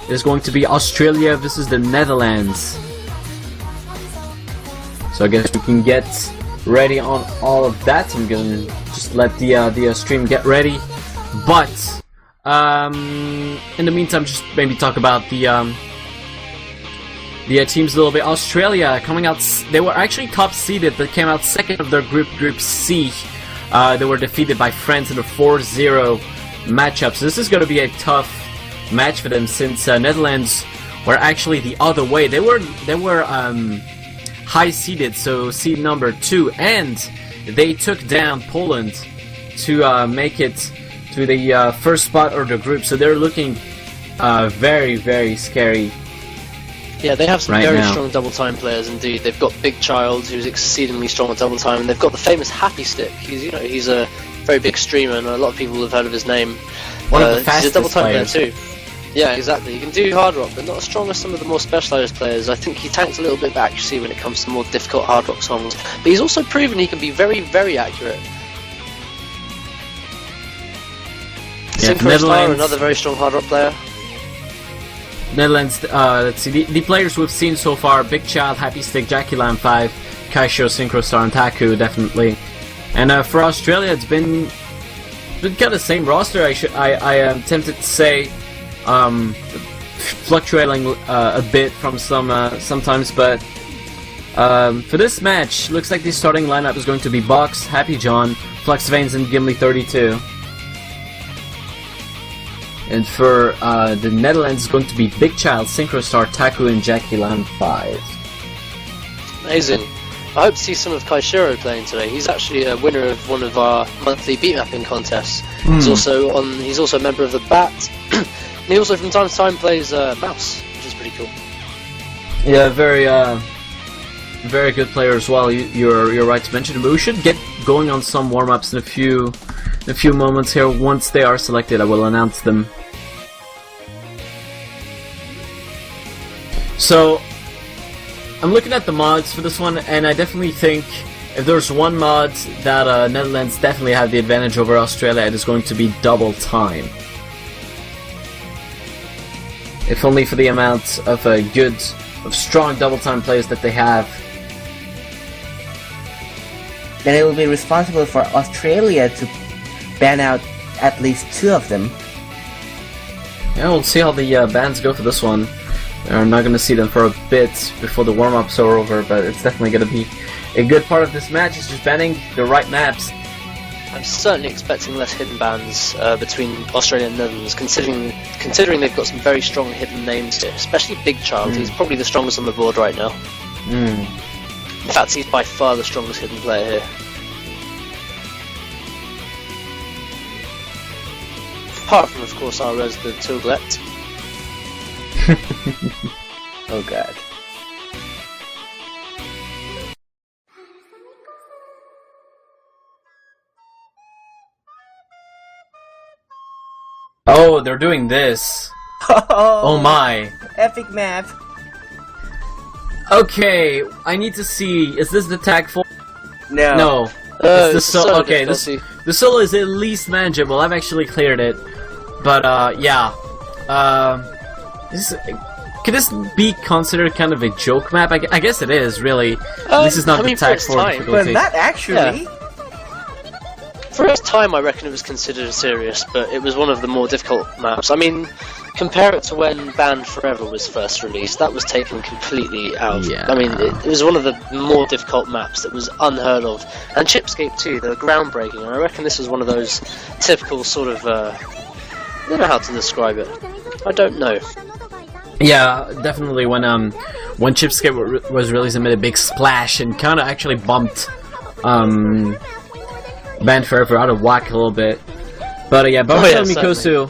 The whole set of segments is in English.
is going to be Australia versus the Netherlands. So I guess we can get ready on all of that. I'm gonna just let the stream get ready. But in the meantime, just maybe talk about the teams a little bit. Australia coming out, they were actually top seeded, but came out second of their group C. They were defeated by France in a 4-0 matchup. So this is going to be a tough match for them, since Netherlands were actually the other way. They were high seeded, so seed number 2, and they took down Poland to make it to the first spot of the group. So they're looking very, very scary. Yeah, they have some right very now. strong double time players indeed. They've got Big Child, who's exceedingly strong at double time, and they've got the famous Happy Stick. He's a very big streamer, and a lot of people have heard of his name. One of the fastest he's a double time players. player too. Yeah, exactly. He can do hard rock, but not as strong as some of the more specialised players. I think he tanks a little bit of accuracy when it comes to more difficult hard rock songs. But he's also proven he can be very, very accurate. Yeah, Synchro Star, another very strong hard rock player. Netherlands, let's see, the players we've seen so far: Big Child, Happy Stick, Jackie Lam 5, Kaisho, Synchro Star, and Taku, definitely. And for Australia, it's been kind of the same roster. I am tempted to say, fluctuating a bit from sometimes, but for this match, looks like the starting lineup is going to be Box, Happy John, Flux Veins, and Gimli 32. And for the Netherlands, it's going to be Big Child, Synchro Star, Taku, and Jackie Lam 5. Amazing. I hope to see some of Kaishiro playing today. He's actually a winner of one of our monthly beat mapping contests. He's also a member of the BAT. And he also from time to time plays Mouse, which is pretty cool. Yeah, very good player as well. You're right to mention him. But we should get going on some warm-ups in a few moments here. Once they are selected, I will announce them. So I'm looking at the mods for this one, and I definitely think if there's one mod that Netherlands definitely have the advantage over Australia, it is going to be double time. If only for the amount of strong double time players that they have. Then it will be responsible for Australia to ban out at least 2 of them. Yeah, we'll see how the bans go for this one. We're not going to see them for a bit before the warm-ups are over, but it's definitely going to be a good part of this match. Is just banning the right maps. I'm certainly expecting less hidden bans between Australia and Netherlands, considering they've got some very strong hidden names here, especially Big Child. He's probably the strongest on the board right now. In fact, he's by far the strongest hidden player here. Apart from, of course, our resident Tooglet. Oh god. Oh, they're doing this. Oh my. Epic map. Okay, I need to see. Is this the tag for? No. No. It's the solo okay, difficulty. the solo is at least manageable. I've actually cleared it. But yeah. Could this be considered kind of a joke map? I guess it is, really. This is not the tag for But difficulty. not actually. Yeah. For its time, I reckon it was considered serious, but it was one of the more difficult maps. I mean, compare it to when Band Forever was first released. That was taken completely out. Yeah. I mean, it was one of the more difficult maps that was unheard of. And Chipscape too, they were groundbreaking, and I reckon this was one of those typical sort of... I don't know how to describe it. I don't know. Yeah, definitely when Chipscape was released, it made a big splash and kind of actually bumped Band Forever out of whack a little bit. But yeah, Barcelona Mikosu,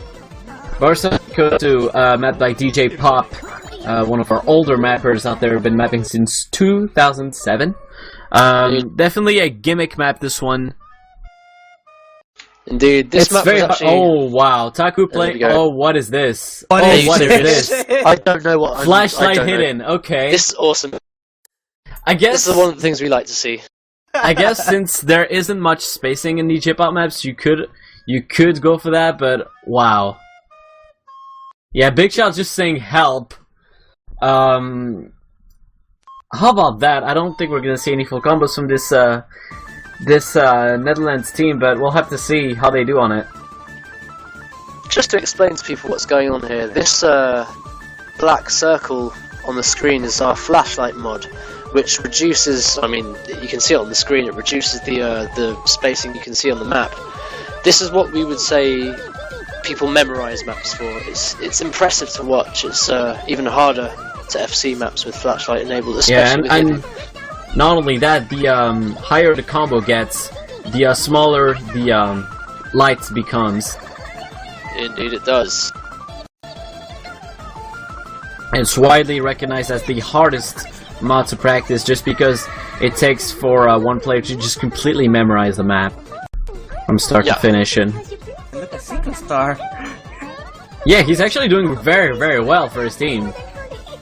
mapped by DJ Pop, one of our older mappers out there, have been mapping since 2007. Definitely a gimmick map, this one. Indeed, this map was actually... Oh wow, Taku playing. Oh, what is this? What is this? this? I don't know what. Flashlight hidden. Okay. This is awesome. I guess this is one of the things we like to see. I guess since there isn't much spacing in the J-pop maps, you could go for that, but wow. Yeah, Big Shot's just saying help. How about that? I don't think we're gonna see any full combos from this Netherlands team, but we'll have to see how they do on it. Just to explain to people what's going on here, this black circle on the screen is our flashlight mod, which reduces, I mean, you can see it on the screen, it reduces the spacing you can see on the map. This is what we would say people memorize maps for. It's impressive to watch. It's even harder to FC maps with flashlight enabled, especially and not only that, the higher the combo gets, the smaller the light becomes. Indeed it does. It's widely recognized as the hardest mod to practice just because it takes for one player to just completely memorize the map from start to finish. And look at Secret yeah, he's actually doing very, very well for his team.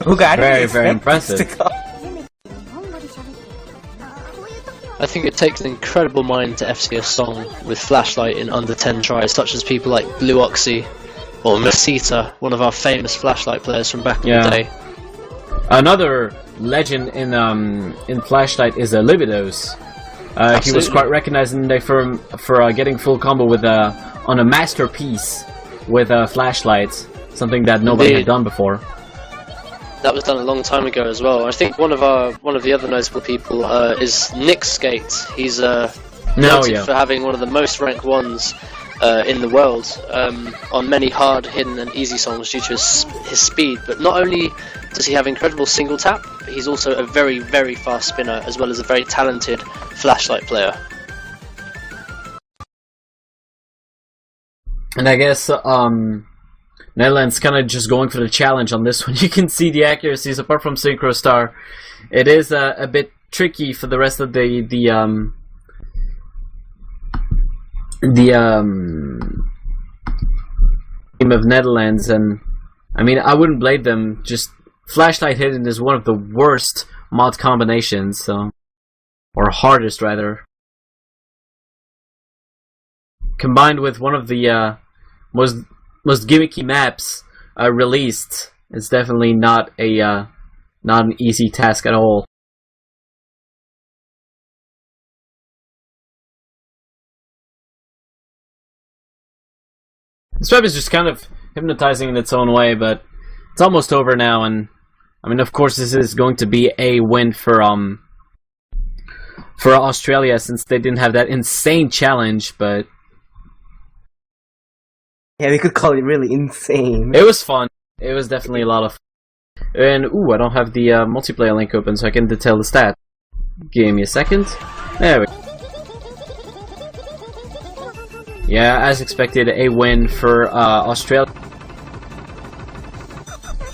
Very, very impressive. I think it takes an incredible mind to FC a song with flashlight in under 10 tries, such as people like Blue Oxy or Masita, one of our famous flashlight players from back in the day. Another legend in flashlight is Libidos. He was quite recognized in the day for getting full combo with on a masterpiece with flashlights, something that nobody had done before. That was done a long time ago as well. I think one of the other notable people is Nick Skate. He's noted for having one of the most ranked ones in the world on many hard, hidden, and easy songs due to his speed. But not only does he have incredible single tap, but he's also a very, very fast spinner as well as a very talented flashlight player. And I guess Netherlands kind of just going for the challenge on this one. You can see the accuracies apart from Synchro Star. It is a bit tricky for the rest of the team of Netherlands, and I mean, I wouldn't blame them. Just flashlight hidden is one of the worst mod combinations, so, or hardest rather. Combined with one of the most gimmicky maps released, it's definitely not an easy task at all. This map is just kind of hypnotizing in its own way, but it's almost over now, and I mean, of course, this is going to be a win for Australia since they didn't have that insane challenge, but yeah, we could call it really insane. It was fun. It was definitely a lot of fun. And ooh, I don't have the multiplayer link open, so I can detail the stat. Give me a second. There we go. Yeah, as expected, a win for Australia.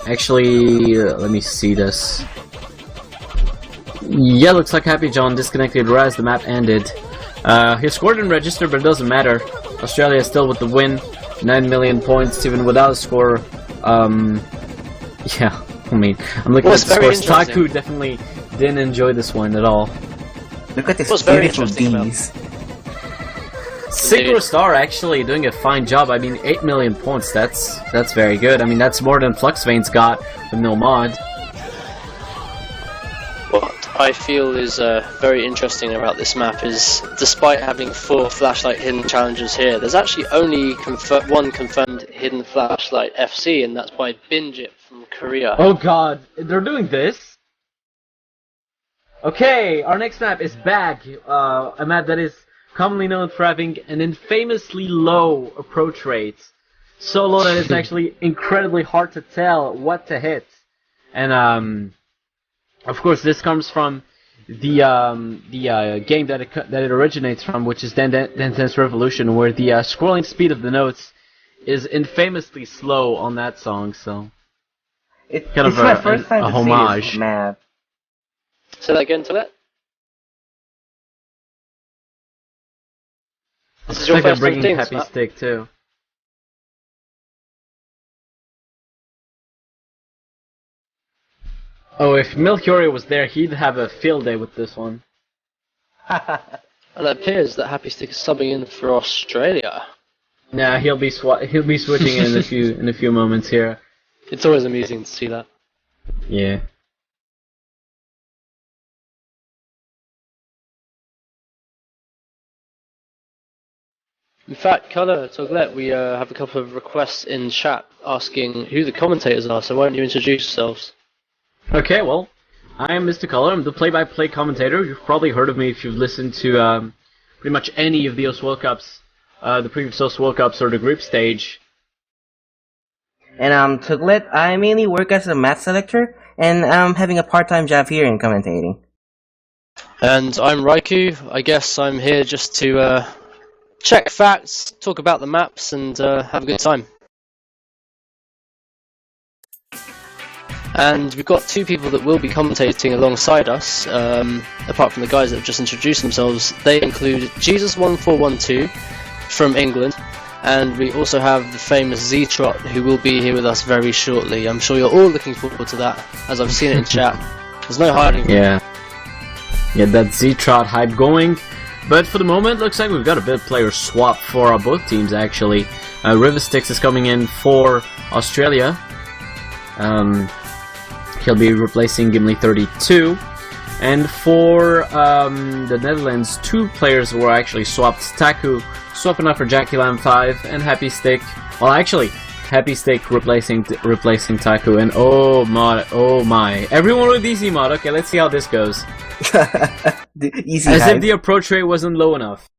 Actually, let me see this. Yeah, looks like Happy John disconnected right as the map ended. His score didn't register, but it doesn't matter. Australia is still with the win. 9 million points, even without a score. Yeah, I mean, I'm looking at the scores. Taku definitely didn't enjoy this one at all. Look at this beautiful bees. Synchro Star actually doing a fine job. I mean, 8 million points, that's very good. I mean, that's more than Fluxveins got with no mod. What I feel is very interesting about this map is, despite having 4 flashlight hidden challenges here, there's actually only one confirmed hidden flashlight FC, and that's by Binjip from Korea. Oh god, they're doing this? Okay, our next map is Bag, a map that is commonly known for having an infamously low approach rate. So low that it's actually incredibly hard to tell what to hit. And of course, this comes from the game that it originates from, which is Dance Dance Revolution, where the scrolling speed of the notes is infamously slow on that song. So it's kind of my first time a homage. See this map. Say that again, Toilette. This is your first bringing time Happy Stick too. Oh, if Melchior was there, he'd have a field day with this one. And it appears that Happy Stick is subbing in for Australia. Nah, he'll be switching in a few moments here. It's always amusing to see that. Yeah. In fact, Colour, Toglet, we have a couple of requests in chat asking who the commentators are, so why don't you introduce yourselves? Okay, well, I am Mr. Color. I'm the play-by-play commentator. You've probably heard of me if you've listened to pretty much any of the OS World Cups, the previous OS World Cups or the group stage. And I'm Tuglet. I mainly work as a match selector, and I'm having a part-time job here in commentating. And I'm Raikou. I guess I'm here just to check facts, talk about the maps, and have a good time. And we've got two people that will be commentating alongside us, apart from the guys that have just introduced themselves. They include Jesus1412 from England, and we also have the famous Z-Trot, who will be here with us very shortly. I'm sure you're all looking forward to that, as I've seen it in chat. There's no hiding. Yeah, that Z-Trot hype going. But for the moment, looks like we've got a bit of player swap for both teams, actually. Riverstix is coming in for Australia. He'll be replacing Gimli32. And for the Netherlands, two players were actually swapped. Taku swapping out for Jackie Lamb 5 and Happy Stick. Well, actually, Happy Stick replacing Taku. And oh my. Everyone with easy mod. Okay, let's see how this goes. Easy As hype. if the approach rate wasn't low enough.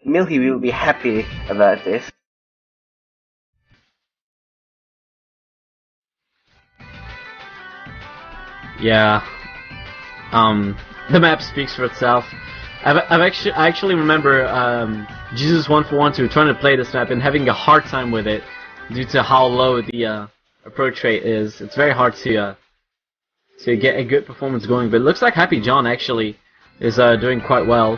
Milky will be happy about this. Yeah. The map speaks for itself. I actually remember Jesus1412 trying to play this map and having a hard time with it due to how low the approach rate is. It's very hard to get a good performance going, but it looks like Happy John actually is doing quite well.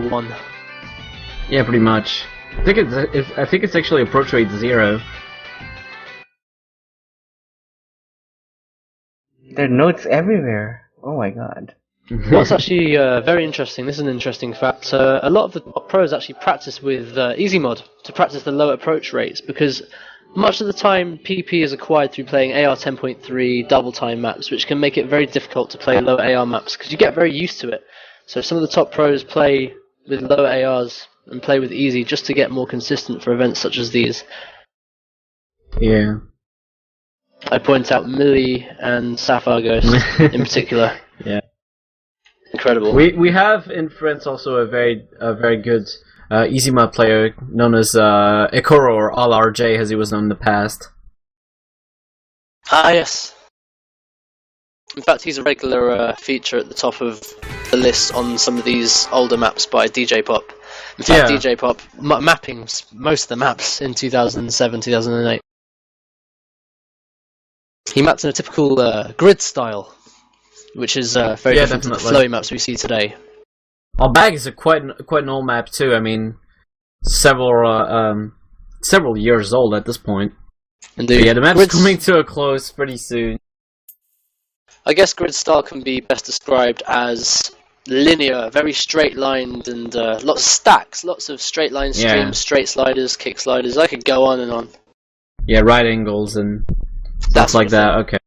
One. Yeah, pretty much. I think it's actually approach rate 0. There are notes everywhere. Oh my god. What's actually very interesting, this is an interesting fact, a lot of the top pros actually practice with EasyMod to practice the low approach rates, because much of the time PP is acquired through playing AR 10.3 double time maps, which can make it very difficult to play low AR maps, because you get very used to it. So some of the top pros play with low ARs and play with easy just to get more consistent for events such as these. Yeah. I point out Millie and Sapphire Ghost in particular. Yeah. Incredible. We have in France also a very good easy mod player known as Ekoro, or All RJ as he was known in the past. Ah, yes. In fact, he's a regular feature at the top of the list on some of these older maps by DJ Pop. In fact, Yeah. DJ Pop mapping most of the maps in 2007, 2008. He mapped in a typical grid style, which is very different to the definitely. flowy maps we see today. Our bag is quite an old map too. I mean, several years old at this point. Indeed. But yeah, the map's Grids- coming to a close pretty soon. I guess grid style can be best described as linear, very straight-lined, and lots of stacks, lots of straight-line streams, Yeah. straight sliders, kick sliders. I could go on and on. Yeah, right angles and That stuff sort like of thing. that. Okay.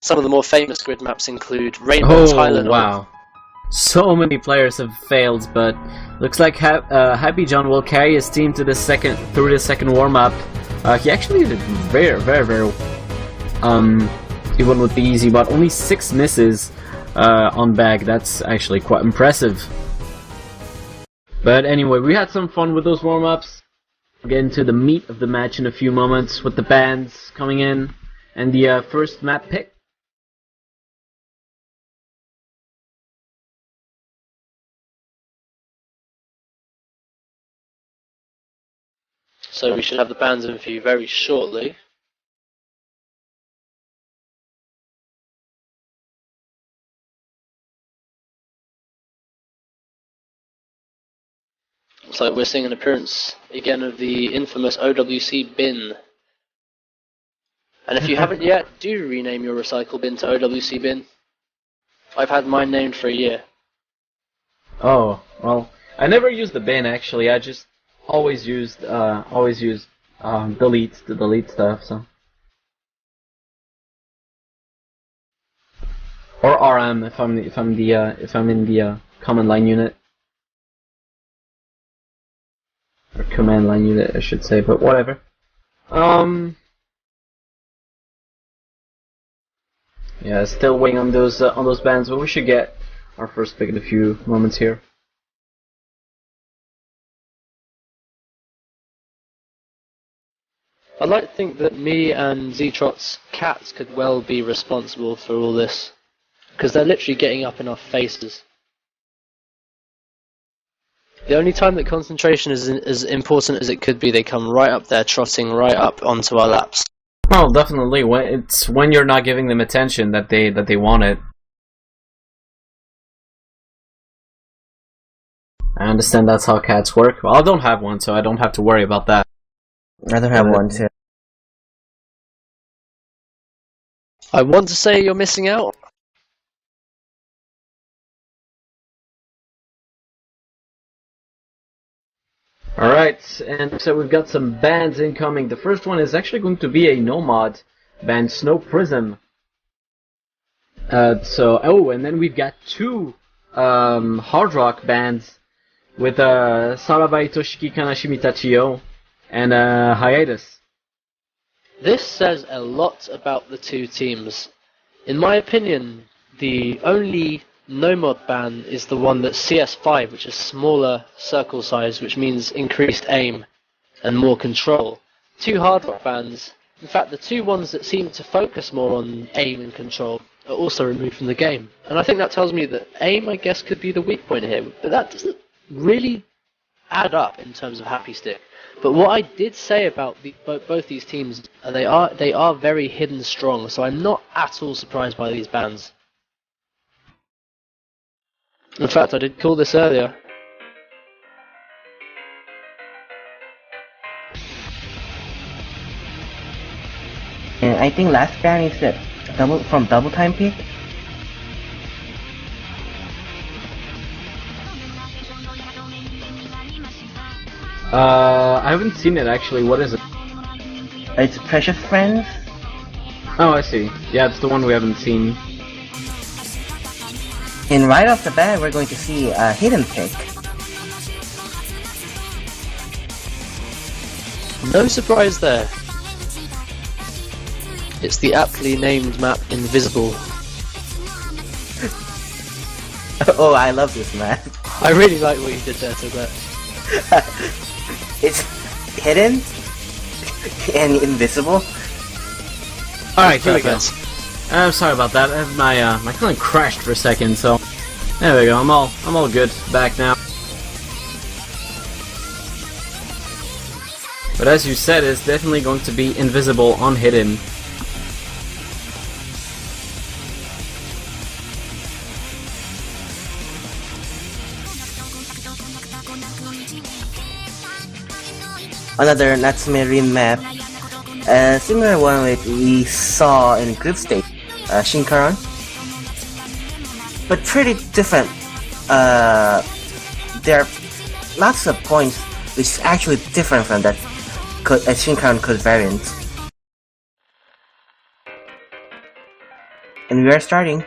Some of the more famous grid maps include Rainbow Oh Tylenol. wow. So many players have failed, but looks like Happy John will carry his team to the second warm up. He actually did very even with the easy, but only 6 misses on bag. That's actually quite impressive. But anyway, we had some fun with those warm ups. We'll get into the meat of the match in a few moments with the bands coming in and the first map pick. So we should have the bands in for you very shortly. looks like we're seeing an appearance again of the infamous OWC bin. And if you haven't yet, do rename your recycle bin to OWC bin. I've had mine named for a year. Oh, well, I never used the bin actually. I just always used delete to delete stuff. So, or RM if I'm in the command line unit, or command line unit I should say. But whatever. Yeah, still waiting on those bands, but we should get our first pick in a few moments here. I'd like to think that me and Zetrot's cats could well be responsible for all this, because they're literally getting up in our faces. The only time that concentration is as important as it could be, they come right up there, trotting right up onto our laps. Well, definitely. It's when you're not giving them attention that they want it. I understand that's how cats work. Well, I don't have one, so I don't have to worry about that. I don't have one too. I want to say you're missing out. Alright, and so we've got some bands incoming. The first one is actually going to be a Nomad band, Snow Prism. And then we've got two hard rock bands with Sarabai Toshiki Kanashimi Tachio and Hiatus. This says a lot about the two teams. In my opinion, the only Nomad band is the one that's CS5, which is smaller circle size, which means increased aim and more control. Two hard rock bands, in fact the two ones that seem to focus more on aim and control, are also removed from the game. And I think that tells me that aim, I guess, could be the weak point here, but that doesn't really add up in terms of Happy Stick. But what I did say about both these teams, they are very hidden strong, so I'm not at all surprised by these bands. In fact, I did call this earlier. And I think last band is that Double Time Peak. I haven't seen it actually. What is it? It's Precious Friends. Oh, I see. Yeah, it's the one we haven't seen. And right off the bat, we're going to see a hidden pick. No surprise there. It's the aptly named map Invisible. Oh, I love this map. I really like what you did there, Tibet. It's hidden and invisible. Alright, here we go. Perfect. I'm sorry about that. My phone crashed for a second, so there we go. I'm all good. Back now. But as you said, it's definitely going to be invisible on hidden. Another Natsume Rin map. A similar one that we saw in group stage, Shinkaran. But pretty different. There are lots of points which is actually different from that Shinkaran code variant. And we are starting.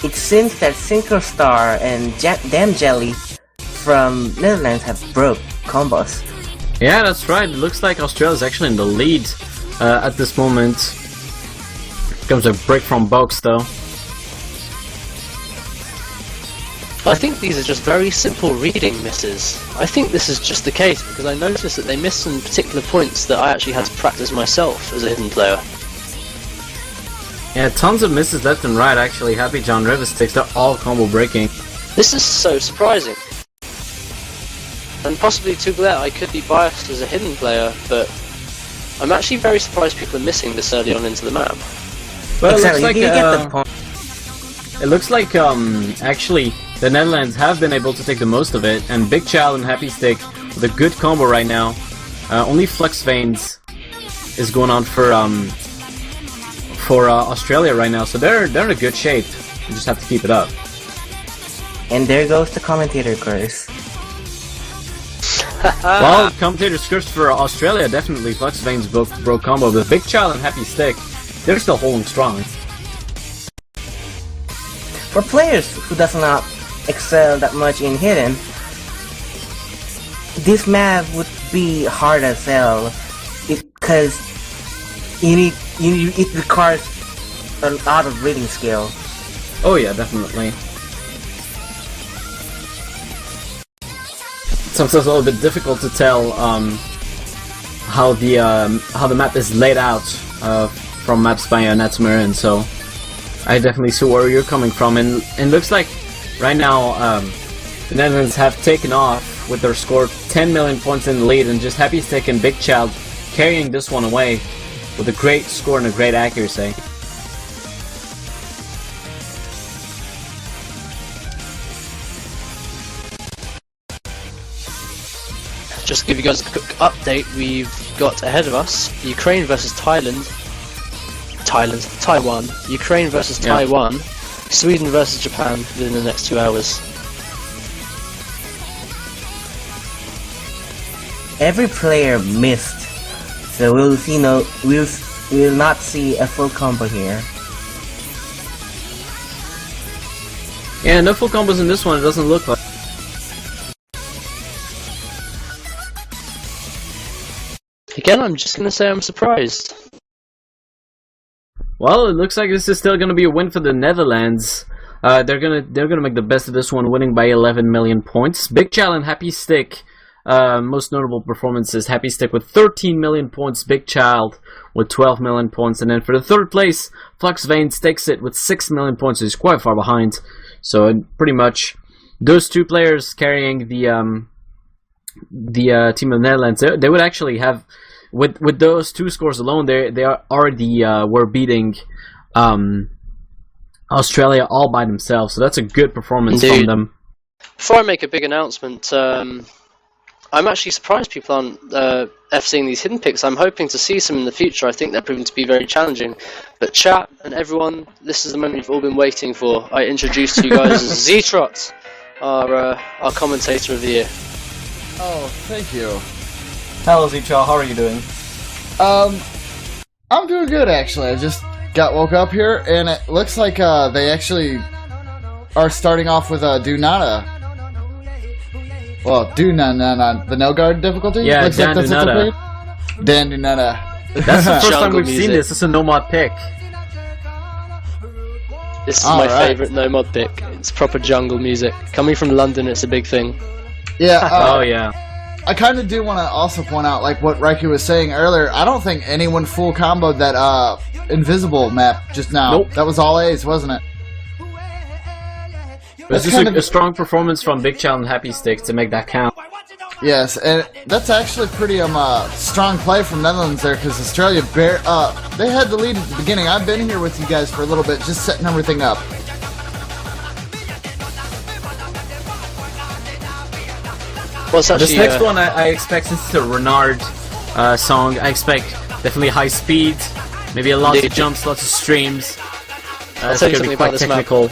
It seems that Synchro Star and Dam Jelly from Netherlands have broke combos. Yeah, that's right. It looks like Australia's actually in the lead at this moment. Comes a break from Box though. I think these are just very simple reading misses. I think this is just the case because I noticed that they missed some particular points that I actually had to practice myself as a hidden player. Yeah, tons of misses left and right actually. Happy John River sticks, they're all combo breaking. This is so surprising. And possibly too glad I could be biased as a hidden player, but I'm actually very surprised people are missing this early on into the map. Well, Exactly, you get the point. it looks like actually the Netherlands have been able to take the most of it, and Big Child and Happy Stick with a good combo right now. Only Flux Veins is going on for Australia right now, so they're in a good shape. You just have to keep it up. And there goes the commentator curse. Well, commentator's curse for Australia, definitely Flux Veins broke combo, but Big Child and Happy Stick, they're still holding strong. For players who does not excel that much in hidden, this map would be hard as hell because it requires a lot of reading skill. Oh yeah, definitely. Sometimes it's a little bit difficult to tell how the map is laid out from Maps by Natsumarin, so I definitely see where you're coming from, and it looks like right now the Netherlands have taken off with their score 10 million points in the lead, and just Happy Stick and Big Child carrying this one away with a great score and a great accuracy. Just to give you guys a quick update, we've got ahead of us Ukraine versus Taiwan, Ukraine versus Taiwan, Sweden versus Japan within the next 2 hours. Every player missed, so we'll not see a full combo here. Yeah, no full combos in this one, it doesn't look like. Again, I'm just going to say I'm surprised. Well, it looks like this is still going to be a win for the Netherlands. They're gonna make the best of this one, winning by 11 million points. Big Child and Happy Stick, most notable performances. Happy Stick with 13 million points, Big Child with 12 million points, and then for the third place, Flux Veins takes it with 6 million points. So he's quite far behind. So pretty much those two players carrying the team of the Netherlands. They would actually have. With those two scores alone, they are already were beating Australia all by themselves. So that's a good performance from them. Before I make a big announcement, I'm actually surprised people aren't FCing these hidden picks. I'm hoping to see some in the future. I think they're proving to be very challenging. But chat and everyone, this is the moment you've all been waiting for. I introduce to you guys Zetrot, our commentator of the year. Oh, thank you. Hello, Zicha. How are you doing? I'm doing good actually. I just woke up here, and it looks like they actually are starting off with Dunata. Well, Dunana, the no guard difficulty. Yeah, looks Dan like that's Dunata. Dan Dunata. That's the first time Jungle we've seen music. this. It's a no mod pick. This is All my right. favourite no mod pick. It's proper jungle music. Coming from London, it's a big thing. Yeah. Oh yeah. I kind of do want to also point out, like what Raikou was saying earlier. I don't think anyone full comboed that invisible map just now. Nope. That was all A's, wasn't it? It was just a strong performance from Big Child and Happy Stick to make that count. Yes, and that's actually pretty strong play from Netherlands there, because Australia they had the lead at the beginning. I've been here with you guys for a little bit, just setting everything up. Well, it's actually, This next one, I expect, since it's a Renard song, I expect definitely high speed, maybe a lot of Indeed. jumps, lots of streams. It's tell you going to be something quite about this map. technical.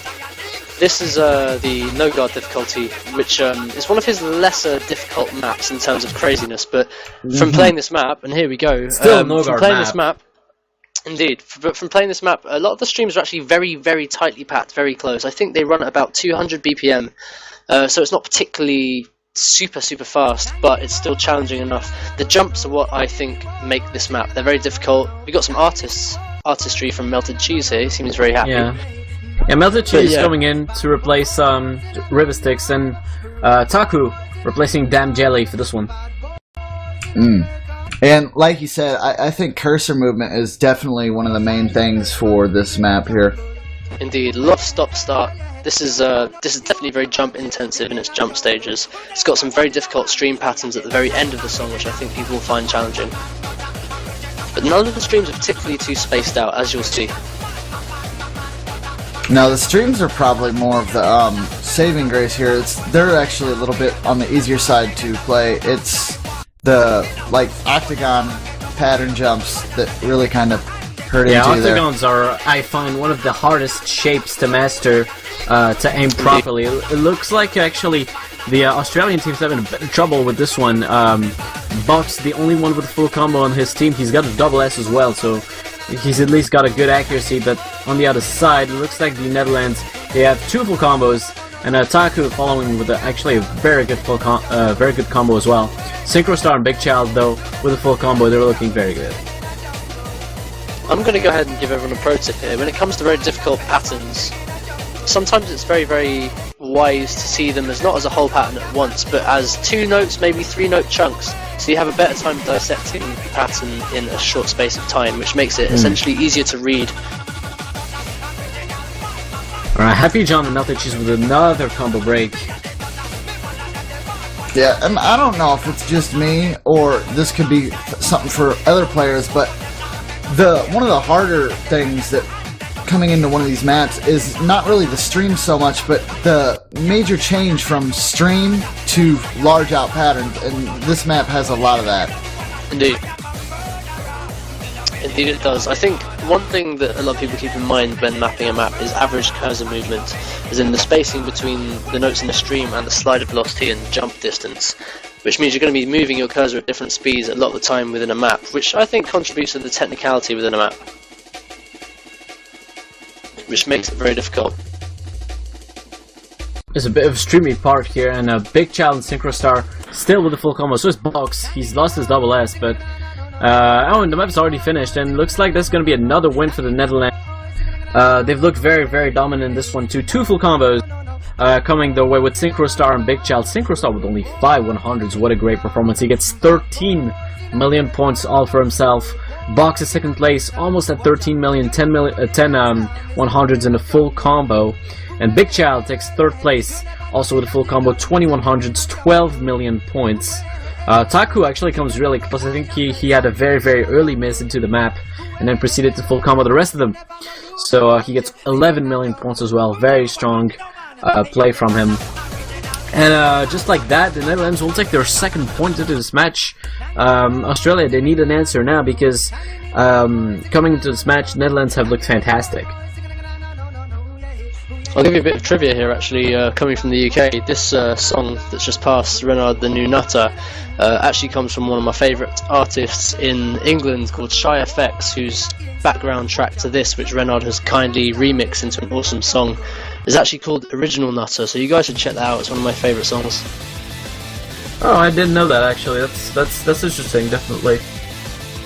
This is the no guard difficulty, which is one of his lesser difficult maps in terms of craziness. But from playing this map, and here we go, Still a no from guard playing map. this map, indeed, but from playing this map, a lot of the streams are actually very, very tightly packed, very close. I think they run at about 200 BPM, so it's not particularly super fast, but it's still challenging enough. The jumps are what I think make this map. They're very difficult. We got some artistry from Melted Cheese here. He seems very happy. Yeah, Melted Cheese coming in to replace Rivet Sticks, and Taku replacing Damn Jelly for this one. And like you said, I think cursor movement is definitely one of the main things for this map here. Indeed, love stop start. This is definitely very jump intensive in its jump stages. It's got some very difficult stream patterns at the very end of the song, which I think people will find challenging. But none of the streams are particularly too spaced out, as you'll see. No, the streams are probably more of the saving grace here. They're actually a little bit on the easier side to play. It's the octagon pattern jumps that really kind of hurt into octagons are, I find, one of the hardest shapes to master, to aim properly. It looks like actually the Australian team's having a bit of trouble with this one. Box, the only one with a full combo on his team, he's got a double S as well, so he's at least got a good accuracy. But on the other side, it looks like the Netherlands, they have two full combos, and Taku following with actually a very good combo as well. Synchrostar and Big Child, though, with a full combo, they're looking very good. I'm going to go ahead and give everyone a pro tip here. When it comes to very difficult patterns, sometimes it's very wise to see them as not as a whole pattern at once, but as 2 notes, maybe 3 note chunks, so you have a better time dissecting the pattern in a short space of time, which makes it essentially easier to read. Alright, Happy John and Melted Cheese with another combo break. Yeah, and I don't know if it's just me, or this could be something for other players, but one of the harder things that coming into one of these maps is not really the stream so much, but the major change from stream to large out patterns, and this map has a lot of that. Indeed. Indeed it does. I think one thing that a lot of people keep in mind when mapping a map is average cursor movement, as in the spacing between the notes in the stream and the slider velocity and jump distance, which means you're going to be moving your cursor at different speeds a lot of the time within a map, which I think contributes to the technicality within a map, which makes it very difficult. There's a bit of a streamy part here, and a Big Child and Synchrostar still with the full combo. So is Box. He's lost his double S, but and the map's already finished, and looks like that's going to be another win for the Netherlands. They've looked very dominant in this one too. 2 full combos coming their way with Synchrostar and Big Child. Synchrostar with only 5 100s. What a great performance. He gets 13 million points all for himself. Box is second place, almost at 13 million, 10 100s in a full combo. And Big Child takes third place, also with a full combo, 20 100s, 12 million points. Taku actually comes really close. I think he had a very early miss into the map, and then proceeded to full combo the rest of them. So he gets 11 million points as well. Very strong play from him. And just like that, the Netherlands will take their second point into this match. Australia, they need an answer now, because coming into this match, Netherlands have looked fantastic. I'll give you a bit of trivia here, actually, coming from the UK. This song that's just passed, Renard the New Nutter, actually comes from one of my favourite artists in England called Shy FX, whose background track to this, which Renard has kindly remixed into an awesome song, is actually called Original Nutter, so you guys should check that out. It's one of my favourite songs. Oh, I didn't know that, actually. That's interesting, definitely.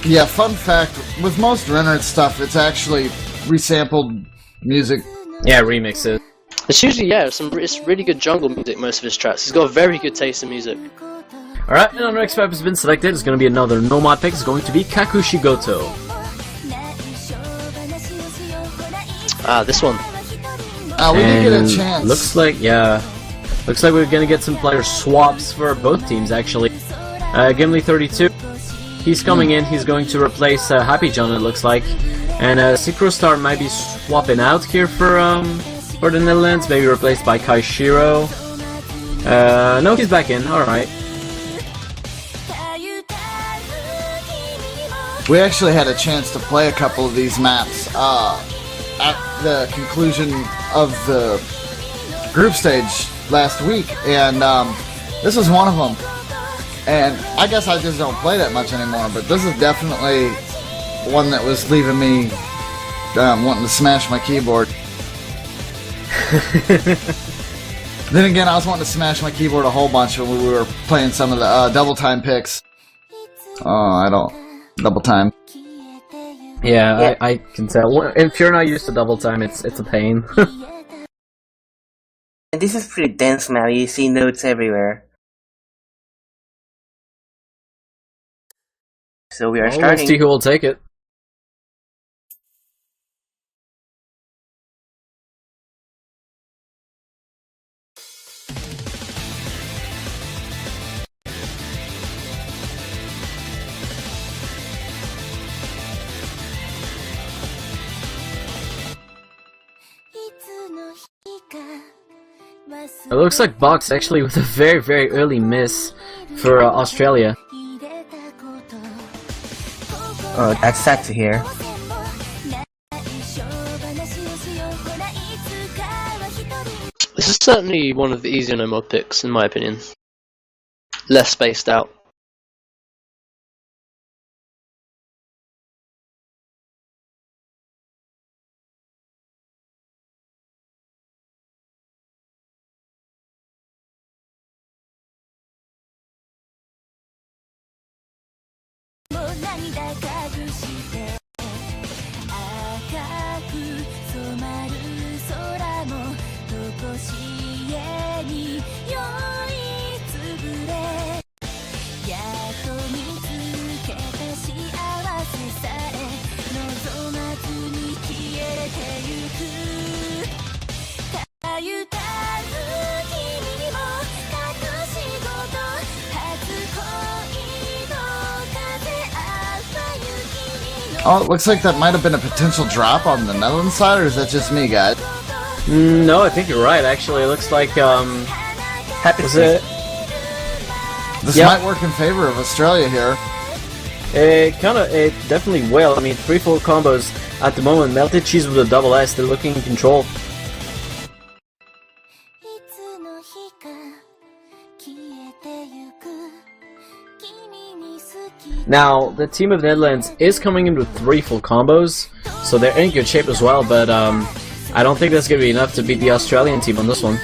Yeah, fun fact, with most Renard stuff, it's actually resampled music. Yeah, remixes. It's usually, it's really good jungle music, most of his tracks. He's got a very good taste in music. Alright, and our next map has been selected. It's going to be another Nomad pick. It's going to be Kakushigoto. This one. We didn't get a chance. Looks like we're going to get some player swaps for both teams, actually. Gimli 32, he's coming in. He's going to replace Happy John, it looks like. And Synchrostar might be swapping out here for the Netherlands, maybe replaced by Kaishiro. No, he's back in. Alright. We actually had a chance to play a couple of these maps at the conclusion of the group stage last week, and this is one of them. And I guess I just don't play that much anymore, but this is definitely one that was leaving me wanting to smash my keyboard. Then again, I was wanting to smash my keyboard a whole bunch when we were playing some of the double time picks. Oh, I don't double time. Yeah, I can tell. If you're not used to double time, it's a pain. And this is pretty dense map. You see notes everywhere. So we are Well, starting. let's see who will take it. It looks like Box actually with a very, very early miss for Australia. Oh, that's sad to hear. This is certainly one of the easier no mod picks, in my opinion. Less spaced out. Oh, it looks like that might have been a potential drop on the Netherlands side, or is that just me, guys? No, I think you're right. Actually, it looks like Happy was to it? This Yep. might work in favor of Australia here. It definitely will. I mean, 3 full combos at the moment. Melted cheese with a double S. They're looking in control. Now, the team of Netherlands is coming in with 3 full combos, so they're in good shape as well, but I don't think that's going to be enough to beat the Australian team on this one.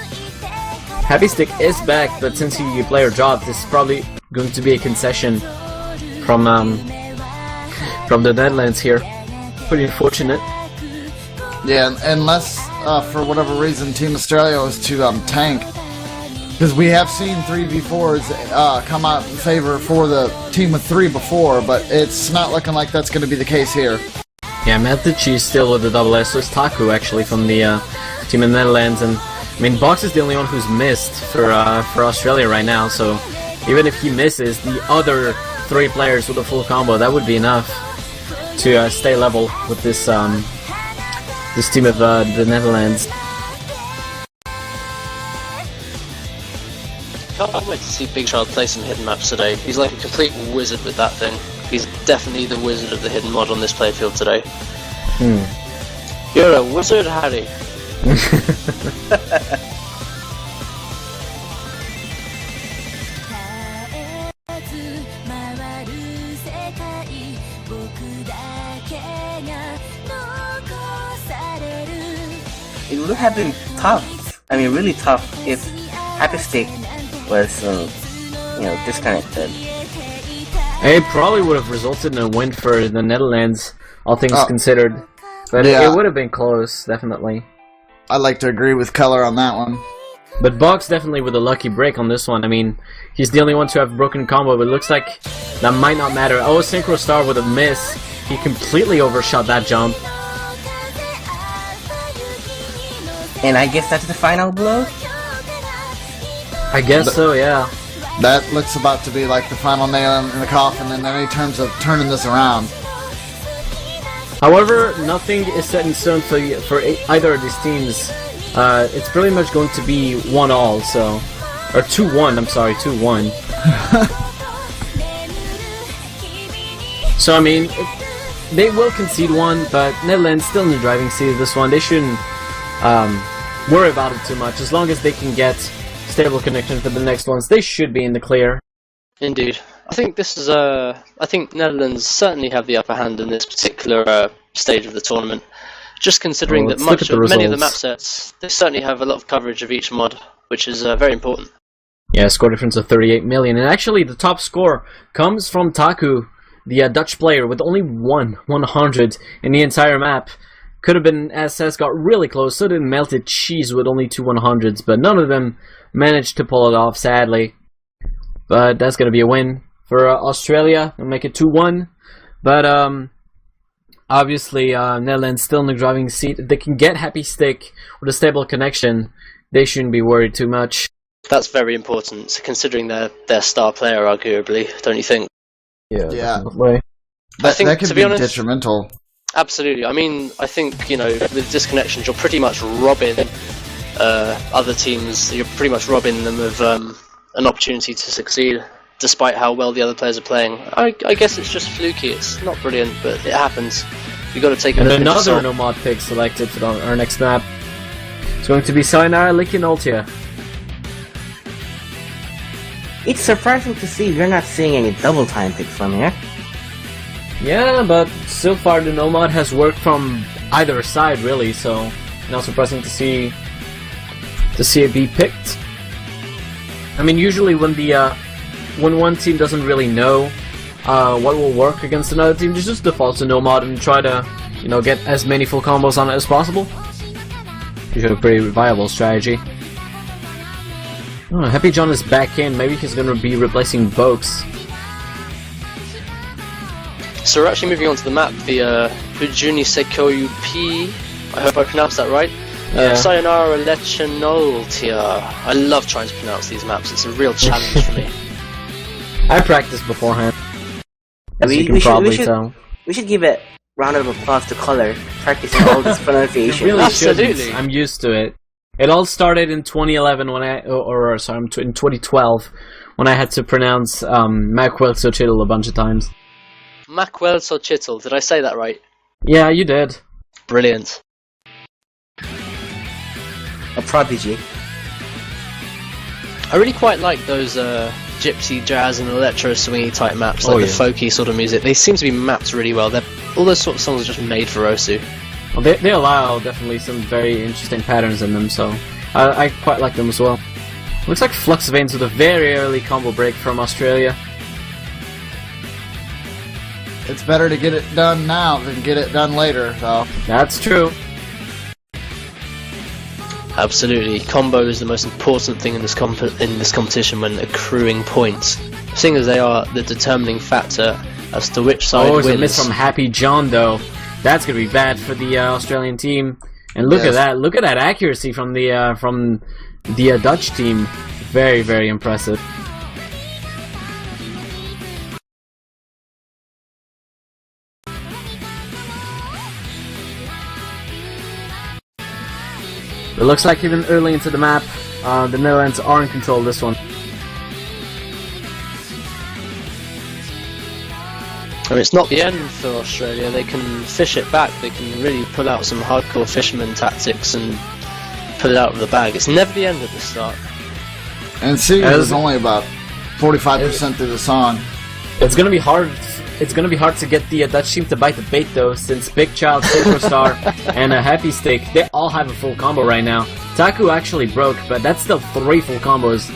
Happy Stick is back, but since he player dropped, this is probably going to be a concession from the Netherlands here. Pretty unfortunate. Yeah, unless for whatever reason Team Australia was to tank. Because we have seen 3v4s come out in favor for the team with 3 before, but it's not looking like that's going to be the case here. Yeah, Melted Cheese still with the double S, so it's Taku actually from the team in the Netherlands, and I mean Box is the only one who's missed for Australia right now, so even if he misses, the other 3 players with a full combo, that would be enough to stay level with this this team of the Netherlands. Can't wait to see Big Child play some hidden maps today. He's like a complete wizard with that thing. He's definitely the wizard of the hidden mod on this playfield today. You're a wizard, Harry. It would have been tough. I mean, really tough if Happy Stick was, disconnected. It probably would have resulted in a win for the Netherlands, all things considered, but Yeah. it would have been close, definitely. I'd like to agree with Keller on that one. But Box definitely with a lucky break on this one. I mean, he's the only one to have broken combo, but it looks like that might not matter. Oh, Synchro Star with a miss. He completely overshot that jump. And I guess that's the final blow? I guess so, yeah. That looks about to be like the final nail in the coffin in any terms of turning this around. However, nothing is set in stone for either of these teams. It's pretty much going to be 1-all, so... Or 2-1, I'm sorry, 2-1. So, I mean, they will concede one, but Netherlands still in the driving seat of this one. They shouldn't worry about it too much. As long as they can get stable connection for the next ones, they should be in the clear. Indeed. I think this is I think Netherlands certainly have the upper hand in this particular stage of the tournament. Just considering that let's look at the many of the map results. sets, they certainly have a lot of coverage of each mod. which is very important. Yeah, score difference of 38 million. And actually, the top score comes from Taku, the Dutch player, with only 100 in the entire map. Could have been SS, got really close, so did Melted Cheese with only 2 100s, but none of them managed to pull it off, sadly. But that's going to be a win for Australia, and make it 2-1. But obviously, Netherlands still in the driving seat. If they can get Happy Stick with a stable connection, they shouldn't be worried too much. That's very important, considering their star player, arguably, don't you think? Yeah. Definitely. I think, that could to be be honest, detrimental. Absolutely. I mean, I think, with disconnections, you're pretty much robbing other teams. You're pretty much robbing them of an opportunity to succeed, despite how well the other players are playing. I guess it's just fluky. It's not brilliant, but it happens. You've got to take it And with a pinch of another salt. Nomad pick selected for our next map. It's going to be Sayonara Liquinoltia. It's surprising to see you're not seeing any double time picks from here. Yeah, but so far the Nomad has worked from either side, really, so not surprising to see it be picked. I mean, usually when one team doesn't really know what will work against another team, just default to Nomad and try to, get as many full combos on it as possible. Usually a pretty viable strategy. Oh, Happy John is back in. Maybe he's going to be replacing Vokes. So we're actually moving on to the map, the Bujuni Sekoyu P. I hope I pronounced that right. Yeah. Sayonara Lechenoltia. I love trying to pronounce these maps. It's a real challenge for me. I practiced beforehand. As you can we probably should tell. we should give a round of applause to Color practicing all this pronunciation. Really Absolutely. shouldn't. I'm used to it. It all started in 2011 when in 2012 when I had to pronounce Macwell Xochitl a bunch of times. Macwell Xochitl. Did I say that right? Yeah, you did. Brilliant. A prodigy. I really quite like those gypsy jazz and electro swingy type maps, like Oh, the yeah. folky sort of music. They seem to be mapped really well. All those sort of songs are just made for Osu. Well, they allow definitely some very interesting patterns in them, so I quite like them as well. Looks like Flux Veins with a very early combo break from Australia. It's better to get it done now than get it done later, though. That's true. Absolutely, combo is the most important thing in this competition when accruing points, seeing as they are the determining factor as to which side Oh, it's wins. a miss from Happy John, though. That's gonna be bad for the Australian team. And look Yes. at that! Look at that accuracy from the Dutch team. Very, very impressive. It looks like even early into the map, the Netherlands are in control of this one. I mean, it's not the end for Australia. They can fish it back. They can really pull out some hardcore fisherman tactics and pull it out of the bag. It's never the end at the start. And seeing As- is only about 45% through the song. It's gonna be hard. It's gonna be hard to get the Dutch team to bite the bait, though, since Big Child, Superstar, and a Happy Stick, they all have a full combo right now. Taku actually broke, but that's still 3 full combos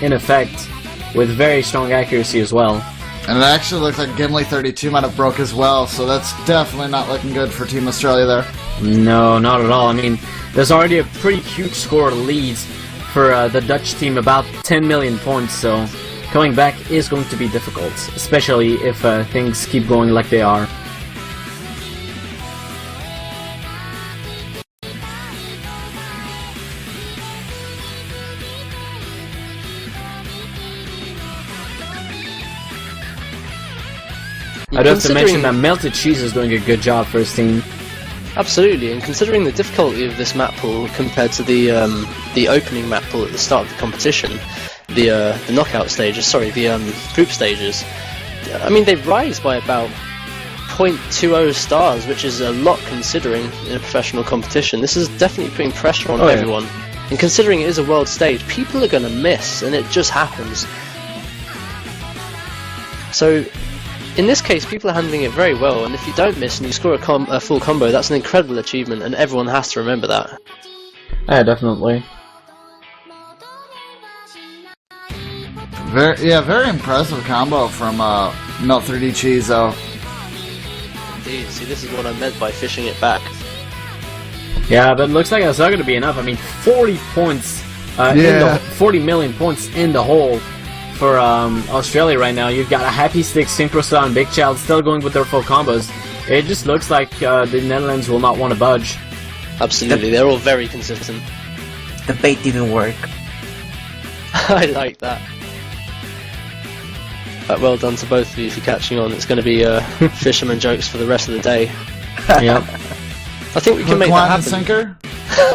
in effect, with very strong accuracy as well. And it actually looks like Gimli 32 might have broke as well, so that's definitely not looking good for Team Australia there. No, not at all. I mean, there's already a pretty huge score lead for the Dutch team, about 10 million points, so coming back is going to be difficult, especially if things keep going like they are. I'd have to mention that Melted Cheese is doing a good job for his team. Absolutely, and considering the difficulty of this map pool compared to the opening map pool at the start of the competition, the knockout stages, sorry, the group stages, I mean, they rise by about 0.20 stars, which is a lot considering in a professional competition. This is definitely putting pressure on Oh, yeah. everyone. And considering it is a world stage, people are going to miss, and it just happens. So, in this case, people are handling it very well, and if you don't miss and you score a full combo, that's an incredible achievement, and everyone has to remember that. Yeah, definitely. Very impressive combo from Melt 3D Cheese, though. Indeed. See, this is what I meant by fishing it back. Yeah, but it looks like that's not going to be enough. I mean, 40 points, 40 million points in the hole for Australia right now. You've got a Happy Stick, Synchro and Big Child still going with their full combos. It just looks like the Netherlands will not want to budge. Absolutely, they're all very consistent. The bait didn't work. I like that. Well done to both of you for catching on. It's going to be fisherman jokes for the rest of the day. Yep. I think we can make that happen. Sinker?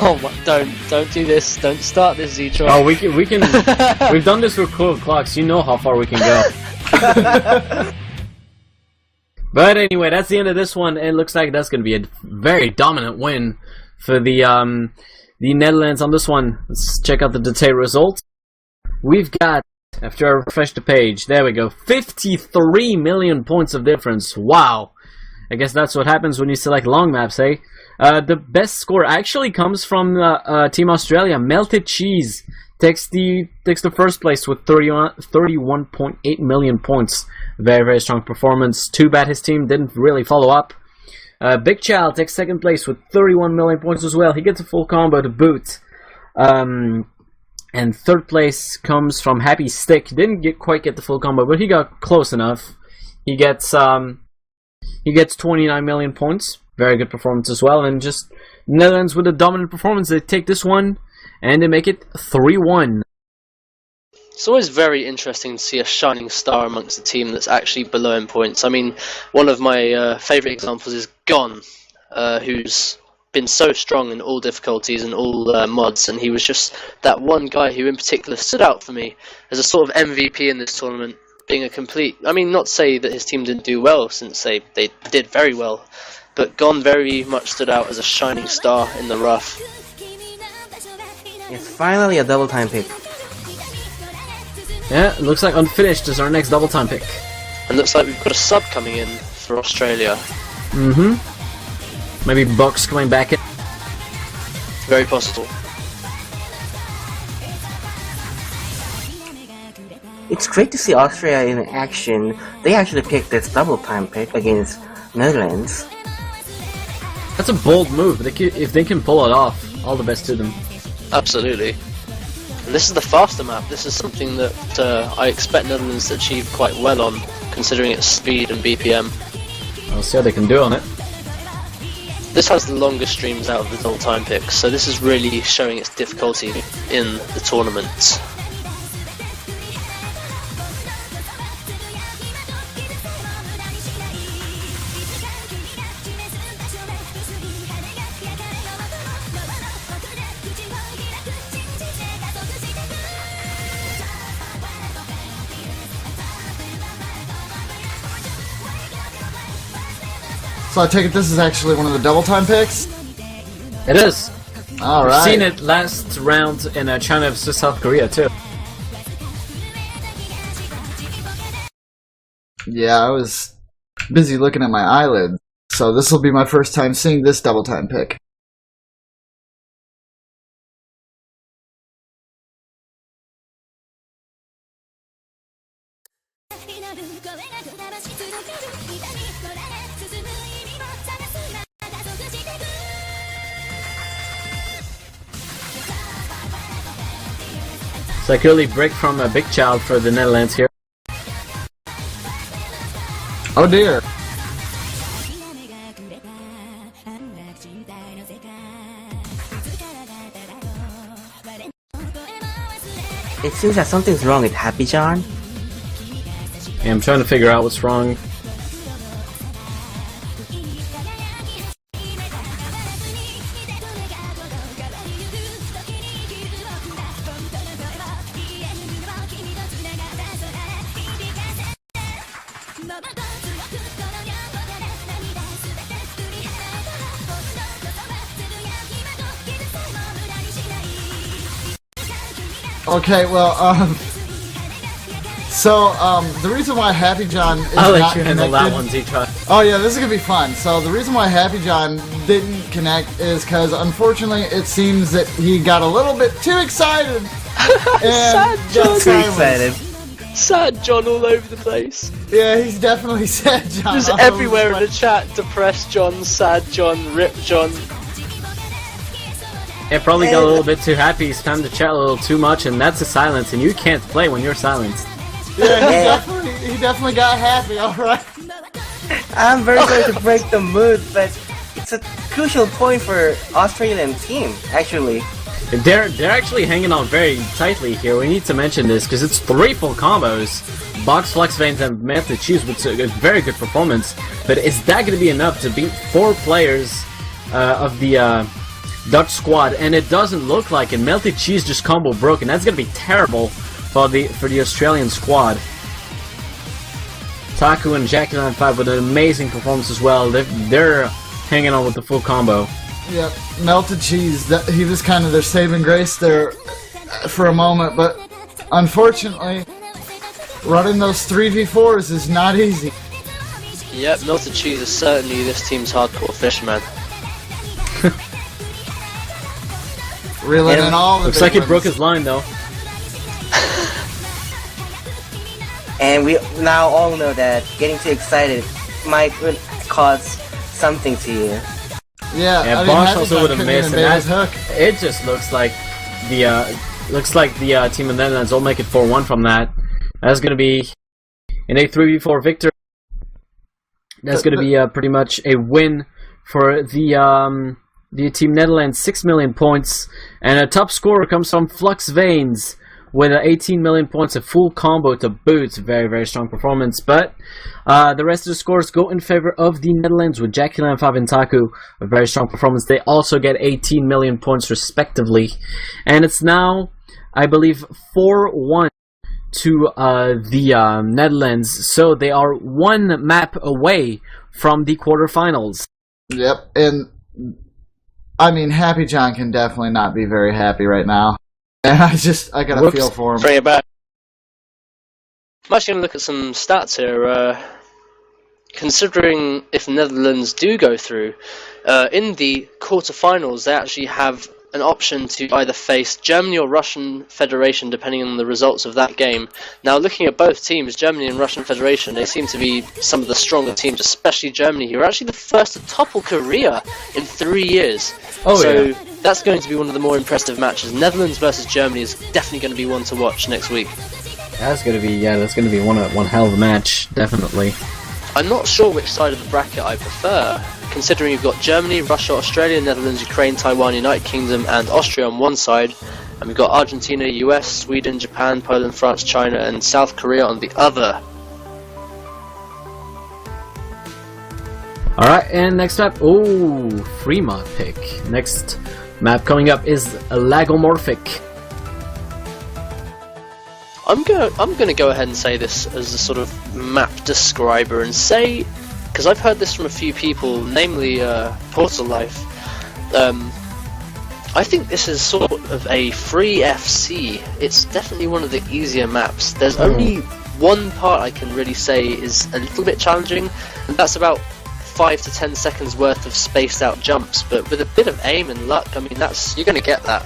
Oh, don't do this. Don't start this, Z-Troy. Oh, we can. We've done this with Cool Clocks. You know how far we can go. But anyway, that's the end of this one. It looks like that's going to be a very dominant win for the Netherlands on this one. Let's check out the detailed results. We've got, after I refresh the page, there we go, 53 million points of difference. Wow. I guess that's what happens when you select long maps, eh? The best score actually comes from Team Australia. Melted Cheese takes the first place with 31.8 million points. Very, very strong performance. Too bad his team didn't really follow up. Big Child takes second place with 31 million points as well. He gets a full combo to boot. And third place comes from Happy Stick. Didn't quite get the full combo, but he got close enough. He gets 29 million points. Very good performance as well. And just Netherlands with a dominant performance. They take this one and they make it 3-1. It's always very interesting to see a shining star amongst a team that's actually below in points. I mean, one of my favourite examples is Gon, who's been so strong in all difficulties and all mods, and he was just that one guy who in particular stood out for me as a sort of MVP in this tournament, being a complete... I mean, not to say that his team didn't do well, since they did very well, but Gon very much stood out as a shining star in the rough. It's finally a double time pick. Yeah, it looks like Unfinished is our next double time pick. And looks like we've got a sub coming in for Australia. Mm-hmm. Maybe Bucks coming back in. Very possible. It's great to see Australia in action. They actually picked this double time pick against Netherlands. That's a bold move. If they can pull it off, all the best to them. Absolutely. And this is the faster map. This is something that I expect Netherlands to achieve quite well on, considering its speed and BPM. I'll see how they can do on it. This has the longest streams out of the double time picks, so this is really showing its difficulty in the tournament. So I take it this is actually one of the double time picks? It is. Alright. I've seen it last round in China vs South Korea too. Yeah, I was busy looking at my eyelids, so this will be my first time seeing this double time pick. So I could really break from a Big Child for the Netherlands here. Oh dear. It seems that something's wrong with Happy John. Yeah, I'm trying to figure out what's wrong. Okay, well, the reason why Happy John is I'll let not you handle connected... that one, Z-Try. Oh yeah, this is gonna be fun. So the reason why Happy John didn't connect is because unfortunately it seems that he got a little bit too excited. And Sad John. Too excited. Sad John all over the place. Yeah, he's definitely sad, John. Just everywhere in the chat. Depressed John, sad John, rip John. It probably got a little bit too happy, spammed the chat a little too much, and that's a silence, and you can't play when you're silenced. Yeah, he definitely got happy, alright. I'm very sorry to break the mood, but it's a crucial point for Australian team, actually. They're actually hanging on very tightly here. We need to mention this because it's 3 full combos. Box, Flex Veins, and Melted Cheese with a very good performance. But is that going to be enough to beat 4 players of the Dutch squad? And it doesn't look like it. Melted Cheese just combo broken. That's going to be terrible for the Australian squad. Taku and Jackie95 with an amazing performance as well. They're hanging on with the full combo. Yep, Melted Cheese, he was kind of their saving grace there for a moment, but unfortunately, running those 3v4s is not easy. Yep, Melted Cheese is certainly this team's hardcore fisherman. Reeling in all the Looks big like he ones. broke his line though. And we now all know that getting too excited might cause something to you. Yeah, Yeah, I mean, Bosch Happy also John would have couldn't missed, even and bait his that, hook. it just looks like the team of Netherlands will make it 4-1 from that. That's going to be in a 3v4 victory. That's going to be pretty much a win for the team Netherlands, 6 million points, and a top scorer comes from Flux Veins with 18 million points, a full combo to boot. Very, very strong performance. But the rest of the scores go in favor of the Netherlands with Jackie95 and Taku. A very strong performance. They also get 18 million points respectively. And it's now, I believe, 4-1 to the Netherlands. So they are 1 map away from the quarterfinals. Yep, and I mean, Happy John can definitely not be very happy right now. And I gotta feel for him. Bring it back. I'm actually going to look at some stats here. Considering if the Netherlands do go through, in the quarterfinals they actually have an option to either face Germany or Russian Federation, depending on the results of that game. Now, looking at both teams, Germany and Russian Federation, they seem to be some of the stronger teams, especially Germany, who are actually the first to topple Korea in 3 years. So that's going to be one of the more impressive matches. Netherlands versus Germany is definitely going to be one to watch next week. That's gonna be one hell of a match, definitely. I'm not sure which side of the bracket I prefer, considering you've got Germany, Russia, Australia, Netherlands, Ukraine, Taiwan, United Kingdom, and Austria on one side, and we've got Argentina, US, Sweden, Japan, Poland, France, China, and South Korea on the other. Alright, and next up, free mod pick. Next map coming up is Lagomorphic. I'm gonna go ahead and say this as a sort of map describer and say, because I've heard this from a few people, namely Portal Life. I think this is sort of a free FC. It's definitely one of the easier maps. There's only one part I can really say is a little bit challenging, and that's about 5 to 10 seconds worth of spaced out jumps. But with a bit of aim and luck, I mean, you're gonna get that.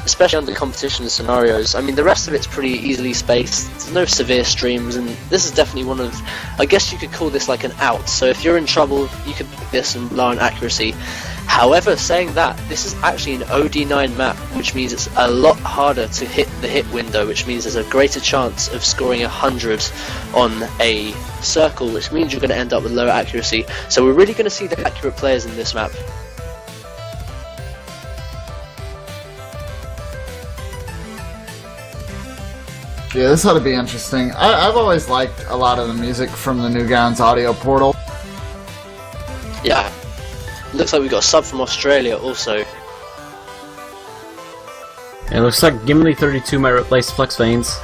Especially under competition scenarios. I mean, the rest of it's pretty easily spaced. There's no severe streams, and this is definitely one of, I guess you could call this like an out. So if you're in trouble, you could pick this and rely on accuracy. However, saying that, this is actually an OD9 map, which means it's a lot harder to hit the hit window, which means there's a greater chance of scoring 100 on a circle, which means you're going to end up with lower accuracy. So we're really going to see the accurate players in this map. Yeah, this ought to be interesting. I've always liked a lot of the music from the Newgrounds audio portal. Yeah. Looks like we've got a sub from Australia also. It looks like Gimli32 might replace Flux Veins.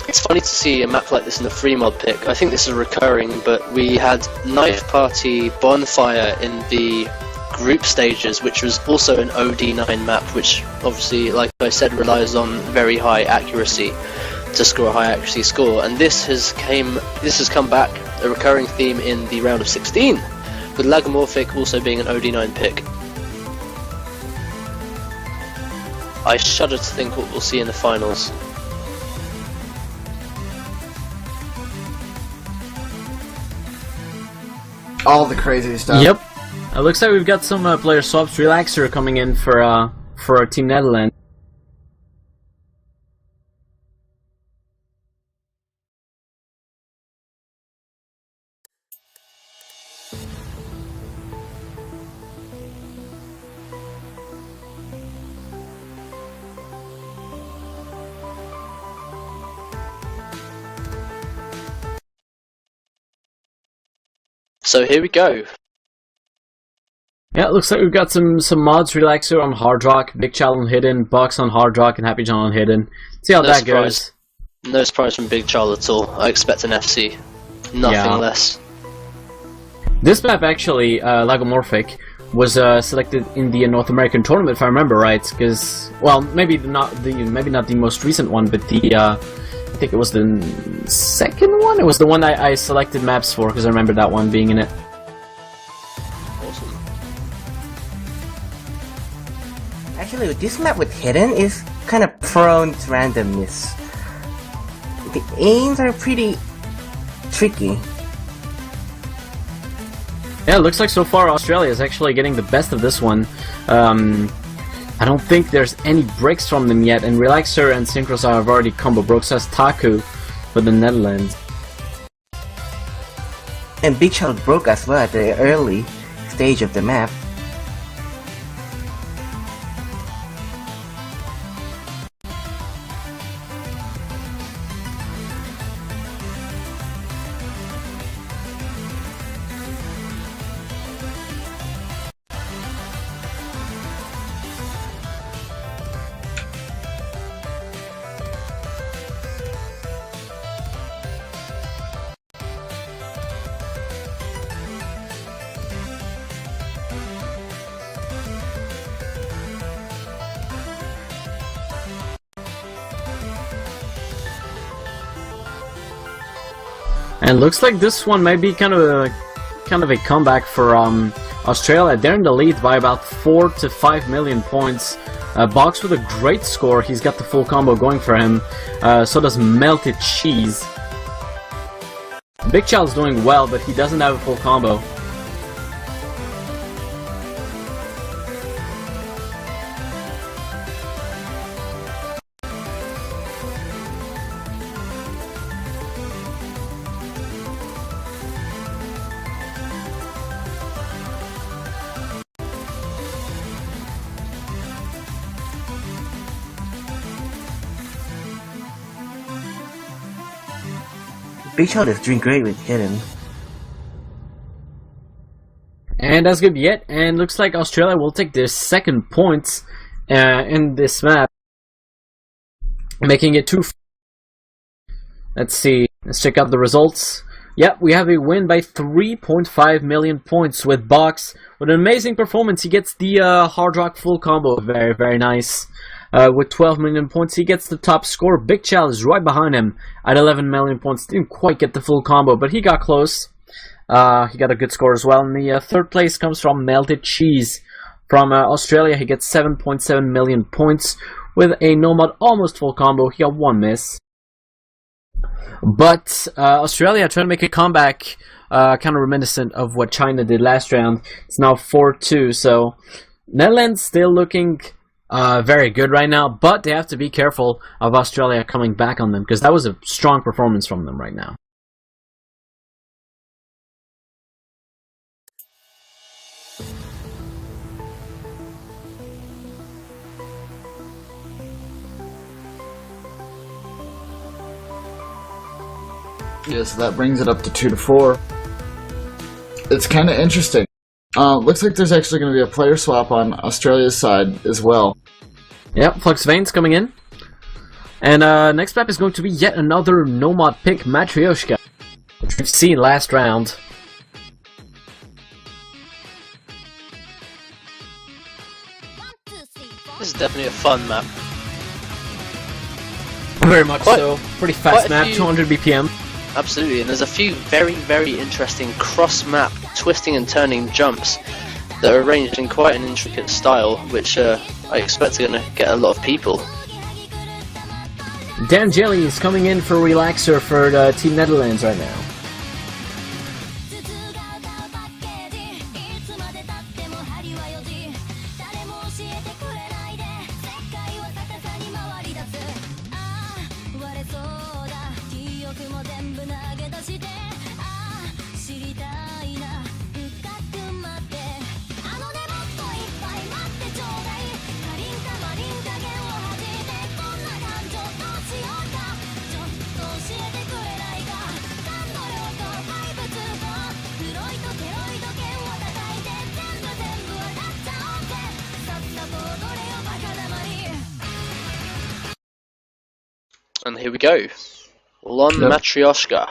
It's funny to see a map like this in the free mod pick. I think this is recurring, but we had Knife Party Bonfire in the group stages, which was also an OD9 map, which obviously, like I said, relies on very high accuracy to score a high accuracy score. And this has come back, a recurring theme in the round of 16, with Lagomorphic also being an OD9 pick. I shudder to think what we'll see in the finals. all the crazy stuff. Yep. Looks like we've got some player swaps. Relaxer coming in for Team Netherlands. So here we go. Yeah, it looks like we've got some mods. Relaxer on Hard Rock, Big Child on Hidden, Box on Hard Rock, and Happy John on Hidden. See how that goes. No surprise from Big Child at all. I expect an FC. Nothing less. This map actually, Lagomorphic, was selected in the North American tournament, if I remember right. Because, well, maybe not the most recent one, but the I think it was the second one. It was the one I selected maps for because I remember that one being in it. Awesome. Actually, this map with Hidden is kind of prone to randomness. The aims are pretty tricky. Yeah, it looks like so far Australia is actually getting the best of this one. I don't think there's any breaks from them yet, and Relaxer and Synchros have already combo broke, so that's Taku for the Netherlands. And Big Child broke as well at the early stage of the map. And looks like this one might be kind of a comeback for Australia. They're in the lead by about 4 to 5 million points. Box with a great score. He's got the full combo going for him. So does Melted Cheese. Big Child's doing well, but he doesn't have a full combo. Big Child is doing great with Hidden. And that's good yet, and looks like Australia will take their second points in this map, making it 2. Let's see, let's check out the results. Yep, we have a win by 3.5 million points with Box. With an amazing performance, he gets the Hard Rock full combo. Very, very nice. With 12 million points, he gets the top score. Big Child is right behind him at 11 million points. Didn't quite get the full combo, but he got close. He got a good score as well. And the third place comes from Melted Cheese. From Australia, he gets 7.7 million points with a Nomad almost full combo. He got 1 miss. But Australia trying to make a comeback, kind of reminiscent of what China did last round. It's now 4-2, so Netherlands still looking very good right now, but they have to be careful of Australia coming back on them, because that was a strong performance from them right now. Yeah, so that brings it up to 2-4. It's kind of interesting. Looks like there's actually going to be a player swap on Australia's side as well. Yep, Flux Veins coming in. And next map is going to be yet another Nomad pick, Matryoshka, which we've seen last round. This is definitely a fun map. Very much so. Pretty fast map, 200 BPM. Absolutely, and there's a few very, very interesting cross-map twisting and turning jumps that are arranged in quite an intricate style, which I expect are going to get a lot of people. Dan Jelly is coming in for Relaxer for Team Netherlands right now. And here we go. Lon Matryoshka.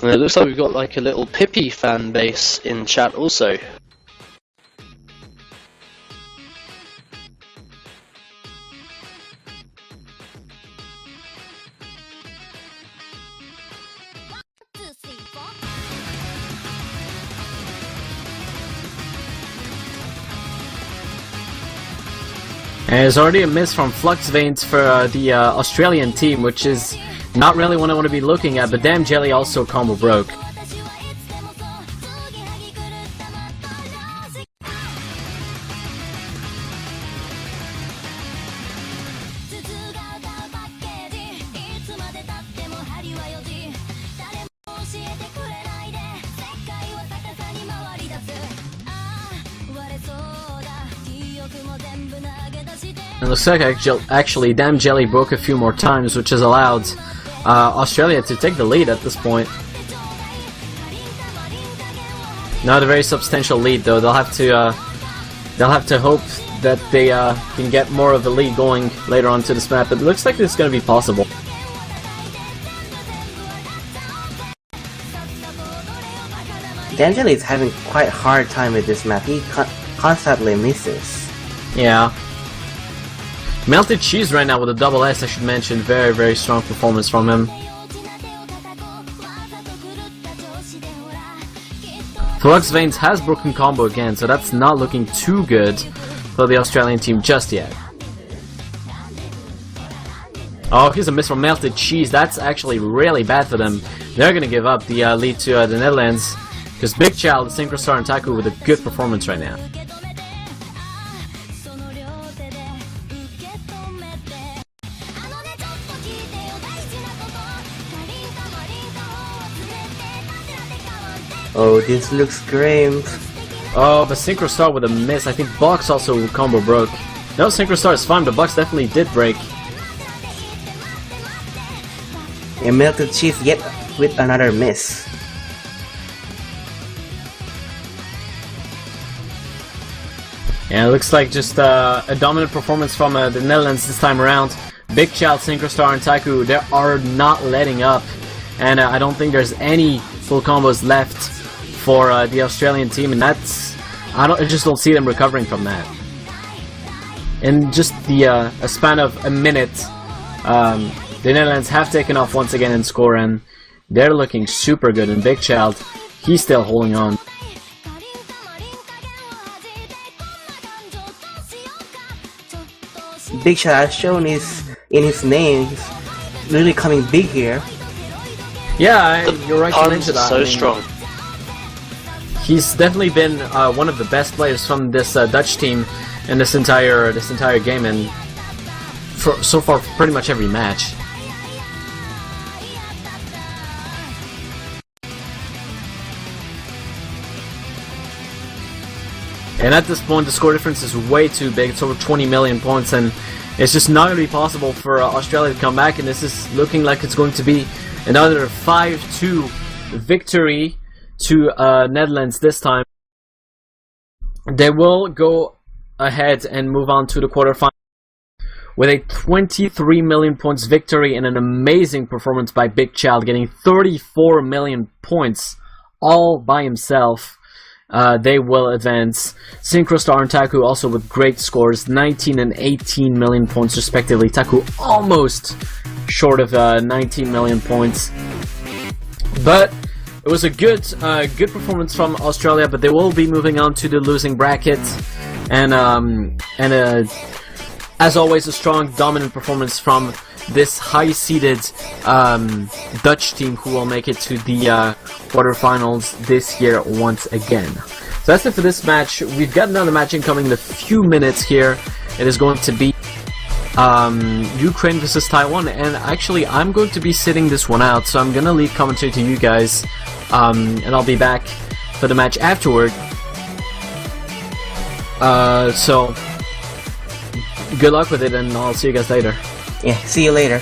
And it looks like we've got like a little Pippi fan base in chat also. And there's already a miss from Flux Veins for the Australian team, which is not really what I want to be looking at, but Damn Jelly also combo broke. It looks like actually Damn Jelly broke a few more times, which has allowed Australia to take the lead at this point. Not a very substantial lead though. They'll have to hope that they can get more of the lead going later on to this map, but it looks like it's going to be possible. Damn Jelly is having quite a hard time with this map. He constantly misses. Yeah. Melted Cheese right now with a double S, I should mention. Very, very strong performance from him. Flux Veins has broken combo again, so that's not looking too good for the Australian team just yet. Oh, here's a miss from Melted Cheese. That's actually really bad for them. They're going to give up the lead to the Netherlands, because Big Child, Synchrostar, and Taku with a good performance right now. Oh, this looks grim. Oh, but Synchrostar with a miss. I think Box also combo broke. No, Synchrostar is fine, but Box definitely did break. And Melted Cheese yet with another miss. Yeah, it looks like just a dominant performance from the Netherlands this time around. Big Child, Synchrostar, and Taku, they are not letting up. And I don't think there's any full combos left for the Australian team, and that's... I just don't see them recovering from that. In just the a span of a minute, the Netherlands have taken off once again in score, and they're looking super good. And Big Child, he's still holding on. Big Shot has shown in his name. He's really coming big here. Yeah, you're right to mention that. So strong. He's definitely been one of the best players from this Dutch team in this entire game, and so far pretty much every match. And at this point, the score difference is way too big. It's over 20 million points, and it's just not going to be possible for Australia to come back. And this is looking like it's going to be another 5-2 victory to Netherlands this time. They will go ahead and move on to the quarterfinals with a 23 million points victory and an amazing performance by Big Child, getting 34 million points all by himself. They will advance. Synchrostar and Taku also with great scores, 19 and 18 million points respectively. Taku almost short of 19 million points. But it was a good performance from Australia, but they will be moving on to the losing bracket. And as always, a strong, dominant performance from this high-seeded Dutch team who will make it to the quarterfinals this year once again. So that's it for this match. We've got another match incoming in a few minutes here. It is going to be Ukraine versus Taiwan, and actually I'm going to be sitting this one out, so I'm going to leave commentary to you guys, and I'll be back for the match afterward. So good luck with it, and I'll see you guys later. Yeah, see you later.